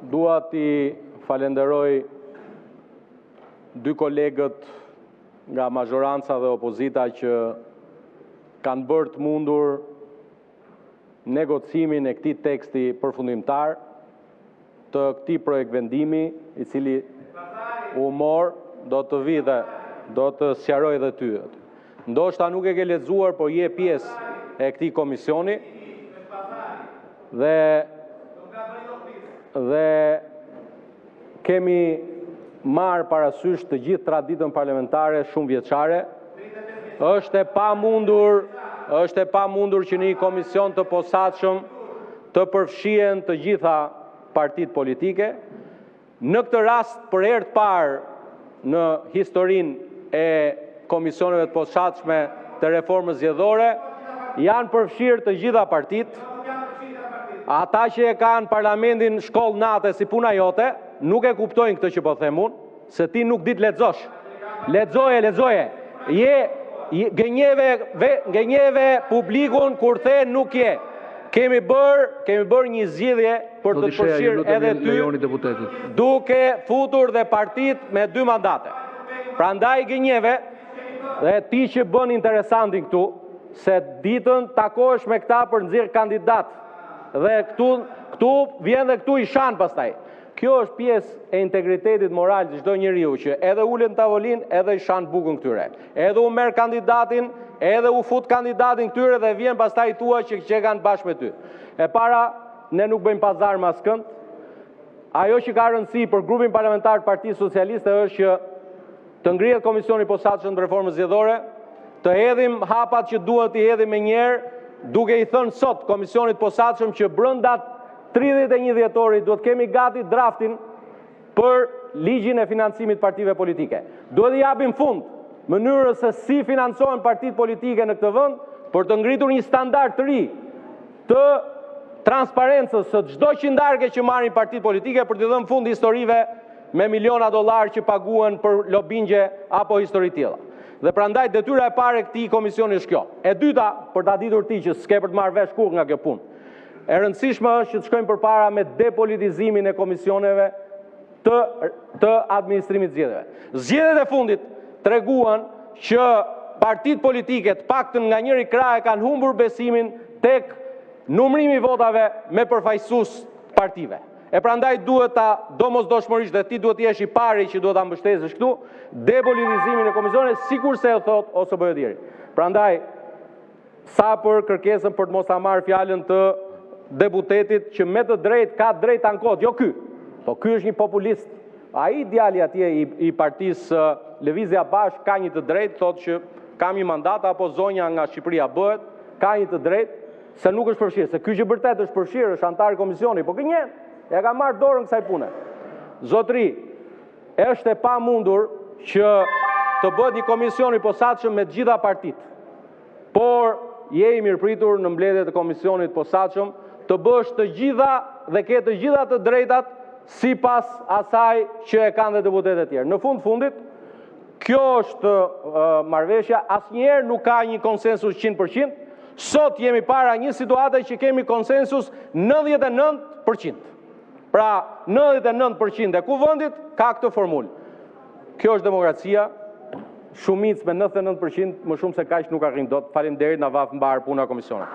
dua t'i falenderoj dy kolegët nga mazhoranca dhe opozita që kanë bërë të mundur negocimin e këtij teksti përfundimtar të këtij projekt vendimi, i cili humor do të vi dhe do të sqaroj edhe ty. Ndoshta nuk e ke lexuar, por je pjesë e këtij komisioni dhe kemi marrë parasysh të gjithë traditën parlamentare shumë vjeçare. Është e pamundur që në një komision të posaçëm të përfshihen të gjitha partitë politike. Në këtë rast, për herë të parë në historinë e komisioneve të posaçme të reformës zgjedhore, janë përfshirë të gjitha partitë. Ata që e kanë parlamentin shkollë nate si puna jote, nuk e kuptojnë këtë që po them unë, se ti nuk dit lexosh. Lexoje. Gënjeve publikun kur the nuk je. Kemi bërë një zgjedhje për të përfshirë edhe ty, duke futur dhe partitë me 2 mandate. Prandaj gënjeve dhe ti që bën interesantin këtu, se ditën takohesh me këta për nxjerr kandidat. Dhe këtu vjen dhe këtu i shan pastaj. Kjo është pjesë e integritetit moral të çdo njeriu që edhe ulet në tavolinë, edhe i shan bukën këtyre. Edhe u merr kandidatin, edhe u fut kandidatin këtyre dhe vjen pastaj tua që kanë bashkë me ty. E para, ne nuk bëjmë pazar me askënd. Ajo që ka rëndësi për grupin parlamentar të Partisë Socialiste është që të ngrihet komisioni i posaçëm të reformës zgjedhore, të hedhim hapat që duhet t'i hedhim me njerë, duke i thënë sot komisionit posaçëm që brenda 31 dhjetorit duhet kemi gati draftin për ligjin e financimit partive politike. Duhet i japim fund mënyrës se si financohen partitë politike në këtë vend për të ngritur një standard të ri të transparencës së çdo qindarke që marrin partitë politike për të dhënë fund historive me miliona dollar që paguhen për lobingje apo histori tilla. Dhe prandaj detyra e parë e këtij komisioni është kjo. E dyta, për ta ditur ti që s'ke për të marrë vesh kurrë nga kjo punë. E rëndësishme është që të shkojmë përpara me depolitizimin e komisioneve të administrimit zgjedhjeve. Zgjedhjet e fundit treguan që partitë politike të paktën nga njëri krah e kanë humbur besimin tek numrimi i votave me përfaqësues partive. E prandaj duhet ta domosdoshmërisht dhe ti duhet të jesh i pari që duhet ta mbështesësh këtu depolitizimin e komisioneve, sikurse e thot OSBE deri. Prandaj sa për kërkesën për të mos ta marrë fjalën të deputetit që me të drejtë ka drejt ankot, jo ky. Po ky është një populist. Ai djali atje i partisë Lëvizja Bashkë ka një të drejtë, thotë që kam një mandat apo zonja nga Shqipëria bëhet, ka një të drejtë se nuk është përfshirë, se ky që vërtet është përfshirë, është antar i komisioni, po gënjen. Ja ka marrë dorën kësaj pune. Zotri, është e pamundur që të bëhet një komision i posaçëm me të gjitha partitë. Por je i mirëpritur në mbledhjet e komisionit posaçëm të bësh të gjitha dhe ke të gjitha të drejtat sipas asaj që e kanë dhe deputetët e tjerë. Në fundit, kjo është marrëveshja, asnjëherë nuk ka një konsensus 100%. Sot jemi para një situate që kemi konsensus 99%. Pra 99% e kuvendit ka këtë formulë. Kjo është demokracia, shumicë me 99%, më shumë se kaq nuk arrin dot. Faleminderit, na vaf mbar puna e komisionit.